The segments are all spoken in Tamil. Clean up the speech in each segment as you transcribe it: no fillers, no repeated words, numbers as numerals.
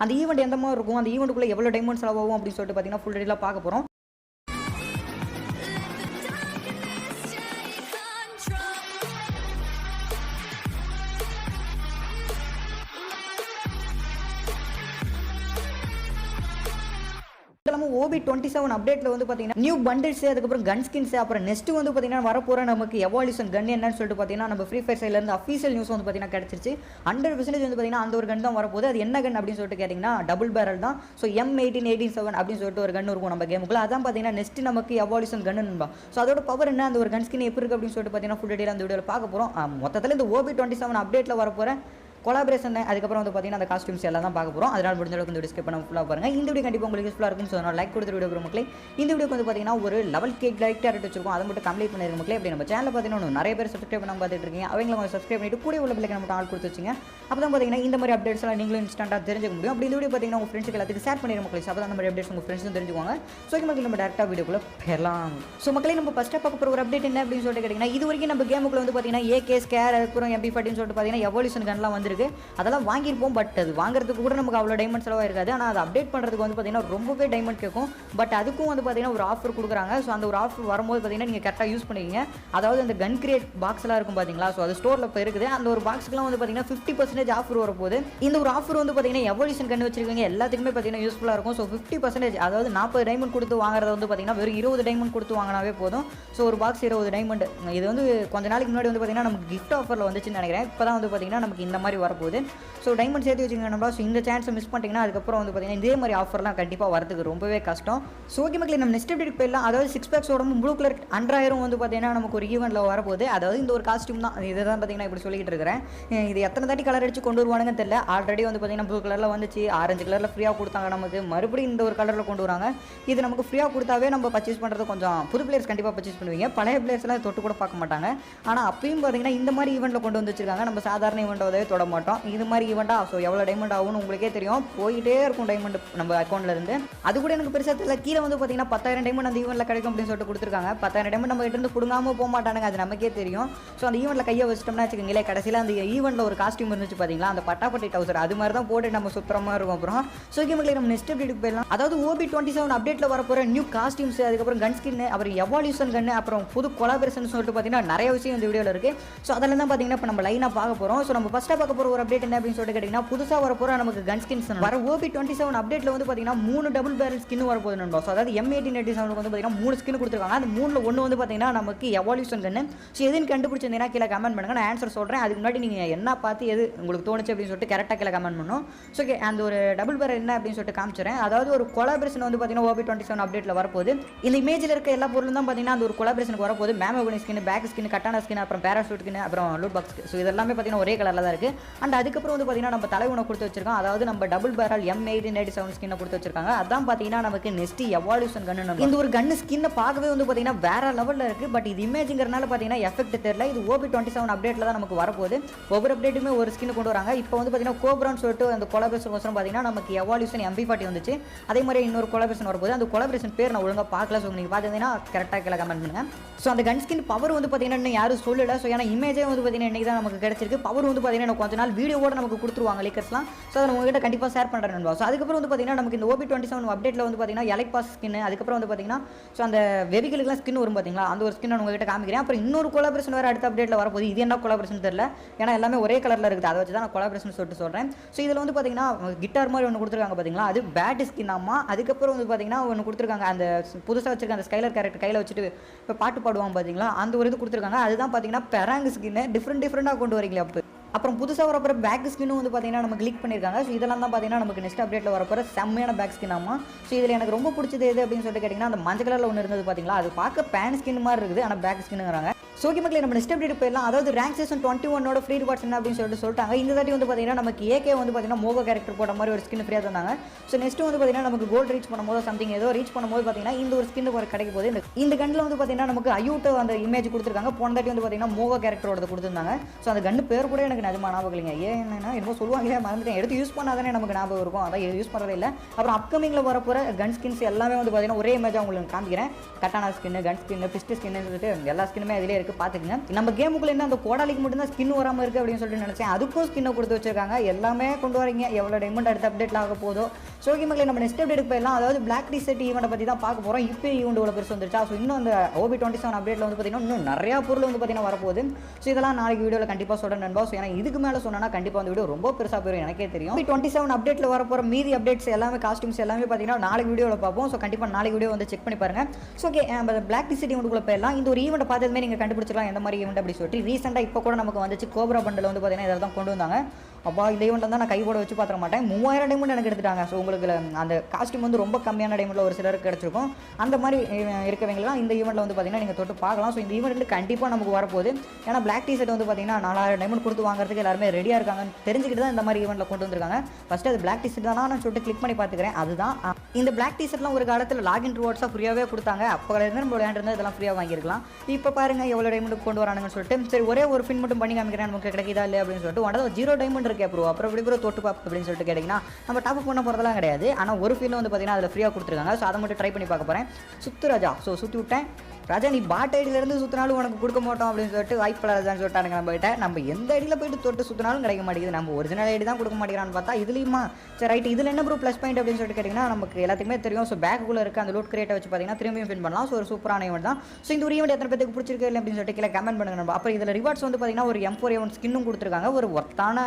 அந்த ஈவெண்ட் எந்த மாதிரி இருக்கும், அந்த ஈவெண்ட்டுக்குள்ளே எவ்வளோ டைமண்ட் செலவாகும் அப்படின்னு சொல்லிட்டு பார்த்தீங்கன்னா ஃபுல் டீட்டெயிலாக பார்க்க போகிறோம். OB27 அப்டேட்ல வந்து பாத்தீங்கன்னா நியூ பண்டில்ஸ், அதுக்கப்புறம் கன் ஸ்கின்ஸ், அப்புறம் நெக்ஸ்ட் வந்து பாத்தீங்கன்னா வரப்போற நமக்கு எவால்யூஷன் கன் என்னன்னு சொல்லிட்டு பாத்தீங்கன்னா நம்ம ஃப்ரீ ஃபயர் சைடுல இருந்து அஃபீஷியல் நியூஸ் வந்து பாத்தீங்கன்னா கிடைச்சிருச்சு. 100% வந்து பாத்தீங்கன்னா அந்த ஒரு கன் தான் வரப்போகுது. அது என்ன கன் அப்படின்னு சொல்லிட்டு கேட்டீங்கன்னா டபுள் பேரல் தான். ஸோ M18187 அப்படின்னு சொல்லிட்டு ஒரு கன் இருக்கும் நம்ம கேமுக்குள்ள. அதான் பாத்தீங்கன்னா நெக்ஸ்ட் நமக்கு எவால்யூஷன் கன் நண்பா. ஸோ அதோட பவர் என்ன, அந்த ஒரு கன் ஸ்கின் எப்படி இருக்கு அப்படின்னு சொல்லிட்டு பாத்தீங்கன்னா ஃபுல் டீடைல் அந்த வீடியோல பார்க்க போறோம். மொத்தத்தில் இந்த OB27 அப்டேட்ல வரப்போற கொலாபரேஷன், அதுக்கப்புறம் வந்து பார்த்தீங்கன்னா அந்த காஸ்டியூம்ஸ் எல்லாம் தான் பார்க்க போகிறோம். அதனால் முடிஞ்ச அளவுக்கு இந்த வீடியோ ஸ்கிப் பண்ண ஃபுல்லாக பாருங்கள். இந்த வீடியோ கண்டிப்பாக உங்களுக்கு யூஸ்ஃபுல்லாக இருக்கும். ஸோ நான் லைக் கொடுத்து வீடியோ மக்களே, இந்த வீடியோக்கு வந்து பார்த்தீங்கன்னா ஒரு லெவல் கேக் லைக் டார்கெட் வச்சிருக்கோம். அதை மட்டும் கம்ப்ளீட் பண்ணிருக்க மக்களே. அப்படி நம்ம சேனலில் பார்த்தீங்கன்னா நிறைய பேர் சப்ஸ்கிரைப் பண்ணாமல் பார்த்துட்டு இருக்கீங்க. அவங்களை சப்ஸ்கிரைப் பண்ணிட்டு கூட உள்ள பிள்ளைங்க நம்ம ஆள் கொடுத்து வச்சுங்க. அப்போ தான் பார்த்தீங்கன்னா இந்த மாதிரி அப்டேட்ஸ் எல்லாம் நீங்களும் இன்ஸ்டன்ட்டாக தெரிஞ்சுக்க முடியும். அப்படி இந்த வீடியோ பார்த்தீங்கன்னா உங்கள் ஃப்ரெண்ட்ஸ்க்கு எல்லாத்துக்கும் ஷேர் பண்ணிடுற மக்களே. அப்போ அந்த மாதிரி அப்டேட்ஸ் உங்கள் ஃப்ரெண்ட்ஸும் தெரிஞ்சுக்குவாங்க. ஸோ மக்கள் நம்ம டேரக்டாக வீடியோக்குள்ள போயிடலாம். ஸோ மக்களே நம்ம ஃபஸ்ட்டாக பார்க்க போகிற ஒரு அப்டேட் என்ன அப்படின்னு சொல்லிட்டு கேட்டிங்கன்னா, இது வரைக்கும் நம்ம கேமுக்குள்ள வந்து பார்த்தீங்கன்னா AK ஸ்கேர், அதுக்கப்புறம் MP40 சொல்லிட்டு பார்த்தீங்கன்னா எவல்யூஷன் கன்லாம் வந்திருக்கு. அதெல்லாம் வாங்கியிருப்போம். பட் அது வாங்குறதுக்கு கூட நமக்கு அவ்வளோ டைமண்ட் செலவாக இருக்காது. ஆனால் அதை அப்டேட் பண்ணுறதுக்கு வந்து பார்த்தீங்கன்னா ரொம்பவே டைமண்ட் கேட்கும். பட் அதுக்கும் வந்து பார்த்தீங்கன்னா ஒரு ஆஃபர் கொடுக்குறாங்க. ஸோ அந்த ஒரு ஆஃபர் வரும்போது பார்த்தீங்கன்னா நீங்கள் கரெக்டாக யூஸ் பண்ணிக்கிங்க. அதாவது அந்த கன் கிரியேட் பாக்ஸ்லாம் இருக்கும் பார்த்தீங்களா, ஸோ அது ஸ்டோரில் இப்போ இருக்குது. அந்த ஒரு பாக்ஸ்க்குலாம் வந்து பார்த்தீங்கன்னா 50% ஆஃபர் வரப்போகுது. இந்த ஒரு ஆஃபர் வந்து பார்த்தீங்கன்னா எவல்யூஷன் கன் வச்சிருக்கீங்க எல்லாத்துக்குமே பார்த்தீங்கன்னா யூஸ்ஃபுல்லாக இருக்கும். ஸோ 50%, அதாவது 40 டைமண்ட் கொடுத்து வாங்குறத வந்து பார்த்தீங்கன்னா வெறும் 20 டைமண்ட் கொடுத்து வாங்கினாவே போதும். ஸோ ஒரு பாக்ஸ் 20 டைமண்ட். இது வந்து கொஞ்ச நாளைக்கு முன்னாடி வந்து பார்த்தீங்கன்னா நமக்கு கிஃப்ட் ஆஃபரில் வந்துச்சுன்னு நினைக்கிறேன். இப்போ தான் வந்து பார்த்தீங்கன்னா நமக்கு இந்த மாதிரி வரப்போகுது. ஸோ டைமண்ட் சேர்த்து வச்சுக்கோங்க நண்பா. ஸோ இந்த சான்ஸை மிஸ் பண்ணிட்டீங்கன்னா அதுக்கப்புறம் வந்து பார்த்தீங்கன்னா இதே மாதிரி ஆஃபர்லாம் கண்டிப்பாக வரதுக்கு ரொம்பவே கஷ்டம். ஸோ ஓகே மக்களே, நம்ம நெக்ஸ்ட் அப்டேட் போயிடலாம். அதாவது 6 பேக்ஸோட ப்ளூ கலர் அண்டராயிரம் வந்து பார்த்தீங்கன்னா நமக்கு ஒரு ஈவெண்ட்டில் வரப்போகுது. அதாவது இந்த ஒரு காஸ்டியூம் தான். இதை தான் பார்த்தீங்கன்னா இப்படி சொல்லிக்கிட்டு இருக்கிறேன். இது எத்தனை தாட்டி கலர் அடிச்சு கொண்டு வருவானுங்க தெரியல. ஆல்ரெடி வந்து பார்த்தீங்கன்னா ப்ளூ கலரில் வந்துச்சு, ஆரஞ்சு கலரில் ஃப்ரீயாக கொடுத்தாங்க நமக்கு. மறுபடியும் இந்த ஒரு கலரில் கொண்டு வராங்க. இது நமக்கு ஃப்ரீயாக கொடுத்தாவே நம்ம பர்ச்சேஸ் பண்ணுறது கொஞ்சம் புது பிளேயர்ஸ் கண்டிப்பாக பர்ச்சேஸ் பண்ணுவீங்க. பழைய பிளேயர்ஸ்லாம் தொட்டு கூட பார்க்க மாட்டாங்க. ஆனால் அப்பயும் பார்த்தீங்கன்னா இந்த மாதிரி ஈவெண்ட்டில் கொண்டு வந்து வச்சிருக்காங்க. நம்ம சாதாரண ஈவெண்ட்டை தொட மாட்டோம். இது மாதிரி ஈவெண்ட்டாக ஸோ எவ்வளோ டைமண்ட் ஆகும்னு உங்களுக்கே தெரியும். போயிட்டே இருக்கும் டைமண்ட் நம்ம அக்கௌண்ட்ல இருந்து. அது கூட எனக்கு பெருசாக தெரியல. கீழே வந்து பார்த்தீங்கன்னா 10,000 டைமண்ட் அந்த ஈவெண்ட்டில் கிடைக்கும் அப்படின்னு சொல்லிட்டு கொடுத்துருக்காங்க. 10,000 டைமண்ட் நம்ம கிட்ட இருந்து கொடுங்காம போக மாட்டானுங்க. அது நமக்கே தெரியும். ஸோ அந்த ஈவெண்ட்டில் கையை வச்சிட்டோம்னா வச்சுக்கோங்களேன், கடைசியில் அந்த ஈவெண்ட்டில் ஒரு காஸ்டியூம் இருந்துச்சு பார்த்தீங்களா, அந்த பட்டாப்பட்டி டவுசர், அது மாதிரி தான் போட்டு நம்ம சுத்தரமாக இருக்கும். அப்புறம் ஸோ கேமுக்கு நம்ம நெக்ஸ்ட் அப்டேட்டுக்கு போயிடலாம். அதாவது OB27 அப்டேட்டில் வரப்போகிற நியூ காஸ்டியூம்ஸ், அதுக்கப்புறம் கன் ஸ்கின், அப்புறம் எவால்யூஷன் கன், அப்புறம் புது கொலாபரேஷன் சொல்லிட்டு பார்த்தீங்கன்னா நிறைய விஷயம் இந்த வீடியோவில் இருக்குது. ஸோ அதில் தான் பார்த்தீங்கன்னா இப்போ நம்ம லைனாக பார்க்க போகிறோம். ஸோ நம்ம ஃபஸ்ட்டாக பார்க்க போகிற ஒரு அப்டேட் என்ன அப்படின்னு சொல்லிட்டு கேட்டிங்கன்னா, புதுசாக வரப்போகிற நமக்கு கன் ஸ்கின்ஸ் வர OB27 அப்டேட்ல வந்து பார்த்தீங்கன்னா 3 டபுள் பேரல் ஸ்கின் வரப்போகுது நண்பா. ஸோ அதாவது M1887 வந்து பார்த்தீங்கன்னா 3 ஸ்கின் கொடுத்துருக்காங்க. அந்த 3ல் ஒன்று வந்து பார்த்தீங்கன்னா நமக்கு எவால்யூஷன் கன்னு. ஸோ எதுன்னு கண்டுபிடிச்சிருந்தீங்கன்னா கீழே கமெண்ட் பண்ணுங்க, நான் ஆன்சர் சொல்கிறேன். அதுக்கு முன்னாடி நீங்கள் என்ன பார்த்து எது உங்களுக்கு தோணுச்சு அப்படின்னு சொல்லிட்டு கரெக்டாக கீழே கமெண்ட் பண்ணணும். ஸோ ஓகே, அந்த ஒரு டபுள் பேரல் என்ன அப்படின்னு சொல்லிட்டு காமிச்சிடுறேன். அதாவது ஒரு கொலாபரேஷன் வந்து பார்த்தீங்கன்னா OB27 அப்டேட்டில் வரப்போகுது. இந்த இமேஜில் இருக்க எல்லா பொருளும் தான் பார்த்தீங்கன்னா அந்த ஒரு கொலாபரேஷனுக்கு வரப்போகுது. மேமோகனி ஸ்கின், பேக் ஸ்கின், கட்டானா ஸ்கின், அப்புறம் பேராசூட் ஸ்கின், அப்புறம் லூட் பாக்ஸ். ஸோ இதெல்லாமே பார்த்தீங்கன்னா ஒரே கலரில் தான் இருக்குது. அண்ட் அதுக்கப்புறம் வந்து பார்த்தீங்கன்னா நம்ம தலைவனை கொடுத்து வச்சிருக்கோம். அதாவது நம்ம டபுள் பேரல் M1887 ஸ்கின்னை கொடுத்து வச்சிருக்காங்க. அதான் பார்த்தீங்கன்னா நமக்கு நெக்ஸ்ட் எவால்யூஷன் கன்னு. இந்த ஒரு கன்னு ஸ்கின்னை பார்க்கவே வந்து பார்த்தீங்கன்னா வேற லெவலில் இருக்குது. பட் இது இமேஜிங்கிறனால பார்த்தீங்கன்னா எஃபெக்ட் தெரியல. இது OB27 அப்டேட்டில் தான் நமக்கு வரப்போகுது. ஒவ்வொரு அப்டேட்டுமே ஒரு ஸ்கின் கொண்டு வராங்க. இப்போ வந்து பார்த்தீங்கன்னா கோப்ரான்னு சொல்லிட்டு அந்த கொலாபரேஷன் கோசரம் பார்த்தீங்கன்னா நமக்கு எவால்யூஷன் MP40 வந்துச்சு. அதே மாதிரி இன்னொரு கொலாபரேஷன் வரப்போகுது. அந்த கொலாபரேஷன் பேர் நான் ஒழுங்காக பார்க்கல. ஸோ நீங்கள் பார்த்தீங்கன்னா கரெக்டாக கீழே கமெண்ட் பண்ணுங்க. ஸோ அந்த கன் ஸ்கின் பவர் வந்து பார்த்தீங்கன்னா இன்னும் யாரும் சொல்லல. ஸோ ஏன்னா இமேஜே வந்து பார்த்தீங்கன்னா இன்னைக்கு தான் நமக்கு கிடைச்சிருக்கு. பவர் வந்து பார்த்தீங்கன்னா கொஞ்ச நாள் வீடியோவோட நமக்கு கொடுத்துருவாங்க லீக்கர்ஸ்லாம். ஸோ அதை உங்ககிட்ட கண்டிப்பாக ஷேர் பண்ணுறேன். ஸோ அதுக்கப்புறம் வந்து பார்த்தீங்கன்னா நமக்கு இந்த OB27 அப்டேட்டில் வந்து பார்த்தீங்கன்னா எலைட் பாஸ் ஸ்கின், அதுக்கப்புறம் வந்து பார்த்தீங்கன்னா ஸோ அந்த வெவிகளுக்குலாம் ஸ்கின் வரும் பார்த்தீங்களா, அந்த ஒரு ஸ்கின் உங்ககிட்ட காமிக்கிறேன். அப்புறம் இன்னொரு கொலாபரேஷன் வேறு அடுத்த அப்டேட்டில் வரப்போகுது. இது என்ன கொலாபரேஷன் தெரியல, ஏன்னா எல்லாமே ஒரே கலரில் இருக்குது. அதை வச்சு தான் நான் கொலாபரேஷன் சொல்லிட்டு சொல்கிறேன். ஸோ இதில் வந்து பார்த்தீங்கன்னா கிட்டார் மாதிரி ஒன்று கொடுத்துருக்காங்க பார்த்தீங்களா, அது பேட் ஸ்கின் ஆமா. அதுக்கப்புறம் வந்து பார்த்தீங்கன்னா ஒன்று கொடுத்துருக்காங்க, அந்த புதுசாக வச்சிருக்க அந்த ஸ்கைலர் கேரக்டர் கையில் வச்சுட்டு இப்போ பாட்டு பாடுவாங்க பார்த்தீங்களா, அந்த ஒரு இது கொடுத்துருக்காங்க. அதுதான் பார்த்தீங்கன்னா பெராங் ஸ்கின்னு டிஃப்ரெண்ட்டாக கொண்டு வரீங்களே. அப்புறம் புதுசாக வரப்போகிற பேக் ஸ்கின்னும் வந்து பார்த்தீங்கன்னா நமக்கு கிளிக் பண்ணியிருக்காங்க. ஸோ இதெல்லாம் தான் பார்த்தீங்கன்னா நமக்கு நெக்ஸ்ட் அப்டேட்டில் வரப்போகிற செம்மையான பேக் ஸ்கின் ஆமா. ஸோ இதில் எனக்கு ரொம்ப பிடிச்சது எது அப்படின்னு சொல்லிட்டு கேட்டிங்கன்னா, அந்த மஞ்சள் கலரில் ஒன்று இருந்தது பார்த்தீங்களா, அது பார்க்க பேன் ஸ்கின் மாதிரி இருக்குது, ஆனால் பேக் ஸ்கின்னுங்கிறாங்க. ஸோ ஓகே மக்களே, நம்ம நெக்ஸ்ட் அப்டேட் போயிடலாம். அதாவது ரேங்க் சீசன் 21 ஃப்ரீ ரிவார்ட்ஸ் என்ன அப்படின்னு சொல்லிட்டாங்க. இந்த தாட்டி வந்து பார்த்தீங்கன்னா நமக்கு AK வந்து பார்த்தீங்கன்னா மோகோ கேரக்டர் போட்ட மாதிரி ஒரு ஸ்கின் ஃப்ரீயாக தந்தாங்க. ஸோ நெக்ஸ்ட் வந்து பார்த்தீங்கன்னா நமக்கு கோல்டு ரீச் பண்ணும்போது சம்திங் ஏதோ ரீச் பண்ணும்போது பார்த்தீங்கன்னா இந்த ஒரு ஸ்கின் கிடைக்க போது. இந்த கன்னில் வந்து பார்த்தீங்கன்னா நமக்கு அயூட்டோ அந்த இமேஜ் கொடுத்துருக்காங்க. போன தாட்டி வந்து பார்த்தீங்கன்னா மோகோ கேரக்டரோட கொடுத்துருந்தாங்க. ஸோ அந்த கன்னு பேர் கூட எனக்கு நிஜமாக ஞாபகம் இல்லைங்க. என்னன்னா என்னமோ சொல்லுவாங்க, மறந்துட்டேன். எடுத்து யூஸ் பண்ணாதானே நமக்கு ஞாபகம் இருக்கும், அதான் யூஸ் பண்ணுறதே இல்லை. அப்புறம் அப்கமிங்கில் வரப்போகிற கன் ஸ்கின்ஸ் எல்லாமே வந்து பார்த்தீங்கன்னா ஒரே இமேஜாக உங்களுக்கு காமிக்கிறேன். Katana skin, gun skin, fist ஸ்கின்னு சொல்லிட்டு எல்லா ஸ்கின்னுமே அதிலே இருக்குது, பார்த்துக்குங்க. நம்ம கேமுக்குள்ள என்ன அந்த கோடாலிக்கு மட்டும் தான் ஸ்கின் வராமல் இருக்குது அப்படின்னு சொல்லிட்டு நினச்சேன். அதுக்கும் ஸ்கின்னை கொடுத்து வச்சிருக்காங்க. எல்லாமே கொண்டு வரீங்க. எவ்வளோ டைமண்ட் அடுத்த அப்டேட்டில் ஆக போதோ. ஸோ ஓகே மக்களே, நம்ம நெக்ஸ்ட் அப்டேட் போயிடலாம். அதாவது பிளாக் டிசெட் ஈவெண்ட்டை பற்றி தான் பார்க்க போகிறோம். இப்போ ஈவெண்ட் இவ்வளோ பெருசு வந்துருச்சா. ஸோ இன்னும் அந்த OB27 அப்டேட்டில் வந்து பார்த்தீங்கன்னா இன்னும் நிறையா பொருள் வந்து பார்த்தீங்கன்னா வரப்போகுது. ஸோ இதெல்லாம் நாளைக்கு வீடியோவில் கண்டிப்பாக சொல்கிறேன் நண்பா. ஸோ ஏன்னா இதுக்கு மேலே சொன்னால் கண்டிப்பாக அந்த வீடியோ ரொம்ப பெருசாக போயிடும், எனக்கே தெரியும். OB27 அப்டேட்டில் வரப்போகிற மீதி அப்டேட்ஸ் எல்லாமே காஸ்டியூம்ஸ் எல்லாமே பார்த்தீங்கன்னா நாளைக்கு வீடியோவில் பார்ப்போம். ஸோ கண்டிப்பாக நாளைக்கு வீடியோ வந்து செக் பண்ணி பாருங்கள். ஸோ ஓகே, நம்ம பிளாக் டிசெட் ஈவெண்ட்டுக்குள்ள போயிடலாம். இந்த ஒரு ஈவெண்ட்டை பார்த்ததுமே நீங்கள் கண்டுபிடிச்சிடலாம் எந்த மாதிரி ஈவெண்ட் அப்படி சொல்லிட்டு. ரீசெண்டாக இப்போ கூட நமக்கு வந்துச்சு கோப்ரா பண்டில் வந்து பார்த்தீங்கன்னா இதில் தான் கொண்டு வந்தாங்க. அப்பா இந்த ஈவெண்ட் தான் நான் கையோட வச்சு பார்த்துக்க மாட்டேன். 3000 டைமண்ட் எனக்கு எடுத்துட்டாங்க. ஸோ உங்களுக்கு அந்த காஸ்டியூம் வந்து ரொம்ப கம்மியான டைமண்டில் ஒரு சிலருக்கு கிடச்சிருக்கும். அந்த மாதிரி இருக்கவங்களாம் இந்த ஈவெண்ட்டில் வந்து பார்த்தீங்கன்னா நீங்கள் தொட்டு பார்க்கலாம். ஸோ இந்த ஈவெண்ட்டில் கண்டிப்பாக நமக்கு வரப்போகுது. ஏன்னா பிளாக் டிசெட் வந்து பார்த்தீங்கன்னா 4000 டைமண்ட் கொடுத்து வாங்குறதுக்கு எல்லாருமே ரெடியாக இருக்காங்கன்னு தெரிஞ்சுக்கிட்டு தான் இந்த மாதிரி ஈவெண்ட்டில் கொண்டு வந்திருக்காங்க. ஃபஸ்ட்டு அது பிளாக் டிசெட் தான் நான் சொல்லிட்டு கிளிக் பண்ணி பார்த்துக்கிறேன். அதுதான் இந்த பிளாக் டிசெட்லாம் ஒரு காலத்தில் லாகின் ரிவார்ட்ஸாக ஃப்ரீயாகவே கொடுத்தாங்க. அப்போ இருந்து நம்ம விளையாண்டுருந்தா இதெல்லாம் ஃப்ரீயாக வாங்கியிருக்கலாம். இப்போ பாருங்கள் எவ்வளோ டைமண்ட் கொண்டு வரானுங்கன்னு சொல்லிட்டு. சரி ஒரே ஒரு ஃபின் மட்டும் பண்ணி காமிக்கிறேன், நமக்கு கிடைக்குதா இல்லை அப்படின்னு சொல்லிட்டு. உடனே 0 டைமண்ட் இருக்கே ப்ரோ, அப்புறம் எப்படி தொட்டு பார்ப்பு அப்படின்னு சொல்லிட்டு கேட்டிங்கன்னா நம்ம டாப் பண்ண போகிறதெல்லாம் கிடையாது. ஆனால் ஒரு ஃபீல் வந்து பார்த்தீங்கன்னா அதில் ஃப்ரீயாக கொடுத்துருக்காங்க. ஸோ அதை மட்டும் ட்ரை பண்ணி பார்க்க போகிறேன். சுத்து ராஜா. ஸோ சுற்றி விட்டேன். ராஜா நீ பாட் ஐடியிலேருந்து சுற்றினாலும் உனக்கு கொடுக்க மாட்டோம் அப்படின்னு சொல்லிட்டு வாய்ப்பில் ராஜான்னு சொல்லிட்டானுங்க நம்ம கிட்ட. நம்ம எந்த ஐடியில் போயிட்டு தொட்டு சுற்றினாலும் கிடைக்க மாட்டேங்குது. நம்ம ஒரிஜினல் ஐடி தான் கொடுக்க மாட்டேங்கிறான்னு பார்த்தா இதுலேயுமா சரி ரைட் இதில் என்ன ப்ரோ ப்ளஸ் பாயிண்ட் அப்படின்னு சொல்லிட்டு கேட்டிங்கன்னா நமக்கு எல்லாத்துக்குமே தெரியும். ஸோ பேக்குள்ளே இருக்க அந்த லூட் கிரியேட்டை வச்சு பார்த்தீங்கன்னா திரும்பியும் ஃபின் பண்ணலாம். ஸோ ஒரு சூப்பரான ஈவெண்ட் தான். ஸோ இந்த ஒரு ஈவெண்ட் எத்தனை பேருக்கு பிடிச்சிருக்கு இல்லை அப்படின்னு சொல்லிட்டு கீழே கமெண்ட் பண்ணுங்க நம்ம. அப்புறம் இதில் ரிவார்ட்ஸ் வந்து பார்த்தீங்கன்னா ஒரு M4A1 ஸ்கின்னும் கொடுத்துருக்காங்க. ஒரு ஒர்த்தான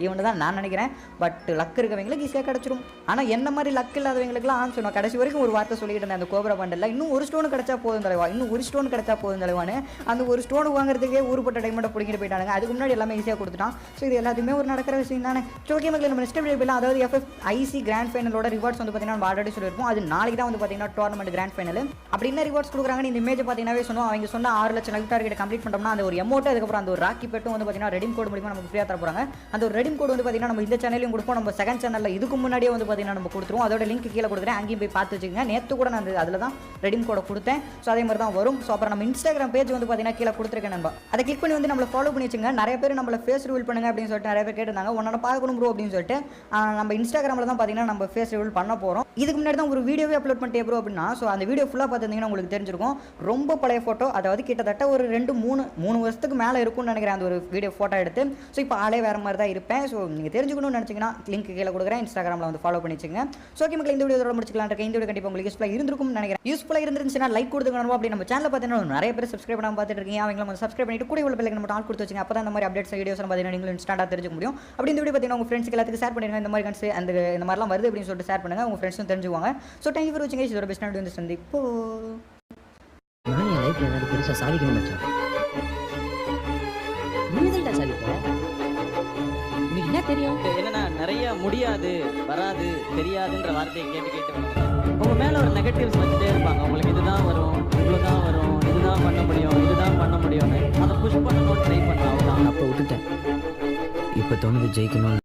ஈவெண்ட் தான் நான் நினைக்கிறேன். பட் லக் இருக்கவங்களுக்கு ஈஸியாக கிடச்சிரும். ஆனால் என்ன மாதிரி லக் இல்லாதவங்களுக்குலாம் சொன்னோம் கடைசி வரைக்கும் ஒரு வார்த்தை சொல்லிட்டு இருந்தேன் அந்த கோப்ரா பண்டில். இன்னும் ஒரு ஸ்டோன் கிடச்சா போதும் தலைவா, இன்னும் ஒரு ஸ்டோன் கிடச்சா போதும் தலைவானு. அந்த ஒரு ஸ்டோன் வாங்குறதுக்கே ஊருப்பட்ட டைமண்டை பிடிக்கிட்டு போயிட்டாங்க. அதுக்கு முன்னாடி எல்லாமே ஈஸியாக கொடுத்துட்டான். ஸோ இது எல்லாத்தையுமே ஒரு நடக்கிற விஷயம் தானே. ஓகே மக்களே, நம்ம நெக்ஸ்ட் வீடியோ போயிடலாம். அதாவது FFIC கிராண்ட் ஃபைனலோட ரிவார்ட்ஸ் வந்து பார்த்தீங்கன்னா நம்ம ஆல்ரெடி சொல்லியிருப்போம். அது நாளைக்கு தான் வந்து பார்த்தீங்கன்னா டோர்னமெண்ட் கிராண்ட் ஃபைனல். அப்படி என்ன ரிவார்ட்ஸ் கொடுக்குறாங்கன்னு இந்த இமேஜ் பார்த்தீங்கன்னா சொன்னோம். அவங்க சொன்ன 6 லட்சம் லைஃப் டார்கெட் கம்ப்ளீட் பண்ணோம்னா அந்த ஒரு எமௌண்ட், அதுக்கப்புறம் அந்த ஒரு ராக்கி பெட்டும் வந்து பார்த்தீங்கன்னா ரெடீம் கோட் மூலமா நமக்கு ஃப்ரீயாக தர போகிறாங்க. அந்த ஒரு ரெடீம் கோட் வந்து பார்த்தீங்கன்னா நம்ம இந்த சேனலையும் கொடுப்போம். நம்ம செகண்ட் சேனலில் இதுக்கு முன்னாடியே வந்து பார்த்தீங்கன்னா நம்ம கொடுத்துருவோம். அதோட லிங்க் கீழே கொடுக்குறேன், அங்கேயும் போய் பார்த்து வச்சுக்கோங்க. நேற்று கூட நான் அதில் தான் ரெடீம் கோடை கொடுத்தேன். ஸோ அதே மாதிரி தான் வரும். ஸோ அப்புறம் நம்ம இன்ஸ்டாகிராம் பேஜ் வந்து பார்த்தீங்கன்னா கீழே கொடுத்துருக்கேன் நண்பா. அதை கிளிக் பண்ணி வந்து நம்மளை ஃபாலோ பண்ணி வச்சுங்க. நிறைய பேர் நம்மளை ஃபேஸ் ரிவீல் பண்ணுங்க அப்படின்னு சொல்லிட்டு நிறைய பேர் கேட்டிருந்தாங்க. உன்னோட பார்க்கணும் ப்ரோ அப்படின்னு சொல்லிட்டு நம்ம இன்ஸ்டாகிராமில் தான் பார்த்தீங்கன்னா நம்ம ஃபேஸ் ரிவீல் பண்ண போகிறோம். இதுக்கு முன்னாடி தான் ஒரு வீடியோவே அப்லோட் பண்ணிட்டே ப்ரோ அப்படின்னா. ஸோ அந்த வீடியோ ஃபுல்லாக பார்த்துருந்தீங்கன்னா உங்களுக்கு தெரிஞ்சிருக்கும். ரொம்ப பழைய ஃபோட்டோ, அதாவது கிட்டத்தட்ட ஒரு 2-3 வருஷத்துக்கு மேலே இருக்கும்னு நினைக்கிறேன் அந்த ஒரு வீடியோ ஃபோட்டோ எடுத்து. ஸோ இப்போ ஆளே வேறு மாதிரி தான் இருப்பேன். ஸோ நீங்கள் தெரிஞ்சுக்கணும்னு நினச்சிங்கன்னா லிங்க் கீழே கொடுக்குறேன், இன்ஸ்டாகிராமில் வந்து ஃபாலோ பண்ணி வச்சுங்க. ஸோ ஓகே மக்கள், இந்த வீடியோ முடிச்சுக்கலாம் இருக்கேன். இந்த வீடியோ கண்டிப்பாக உங்களுக்கு யூஸ்ஃபுல்லாக இருந்திருக்கும்னு நினைக்கிறேன். யூஸ்ஃபுல்லாக இருந்துச்சுன்னா லைக் கொடுத்துக்கணும். அப்படி நம்ம சேனல் பார்த்தீங்கன்னா நிறைய பேர் சப்ஸ்கிரைப் பண்ணாமல் பார்த்துட்டு இருக்கீங்க. அவங்களும் வந்து சப்ஸ்கிரைப் பண்ணிட்டு கூட உள்ள பெல்லைக்கன் மட்டும் ஆல் கொடுத்து வச்சுங்க. அப்போ தான் இந்த மாதிரி அப்டேட்ஸ் வீடியோஸ் பார்த்தீங்கன்னா நீங்களும் இன்ஸ்டாண்டாக தெரிஞ்சுக்க முடியும். அப்படி இந்த வீடியோ பார்த்தீங்கன்னா உங்கள் ஃப்ரெண்ட்ஸ்க்கு எல்லாத்துக்கும் ஷேர் பண்ணிடுங்க. இந்த மாதிரி கன்ஸ் இந்த மாதிரிலாம் வருது அப்படின்னு சொல்லிட்டு ஷேர் பண்ணுங்கள். உங்கள் ஃப்ரெண்ட்ஸும் தெரிஞ்சுவாங்க. ஸோ தேங்க்யூ ஃபார் வாட்சிங். இதோட பெஸ்ட் வீடியோ வந்து சந்திப்போ. நான் என் லைஃப்ல ஏதாவது பெருசா சாதிக்கணும் மச்சான். நீதான்டா சாதிக்க. உனக்கு என்ன தெரியும்? என்னன்னா நிறைய முடியாது, வராது, தெரியாதுன்ற வார்த்தையை கேட்டு உங்க மேல ஒரு நெகட்டிவ்ஸ் வச்சுட்டே இருப்பாங்க. உங்களுக்கு இதுதான் வரும், இவ்வளவுதான் வரும், இதுதான் பண்ண முடியும், இதுதான் பண்ண முடியும்னு அதை புஷ் பண்ணணும்னு ட்ரை பண்ண. அவ்வளோதான். அப்போ விட்டுட்டேன். இப்போ தோணுது ஜெயிக்கணும்.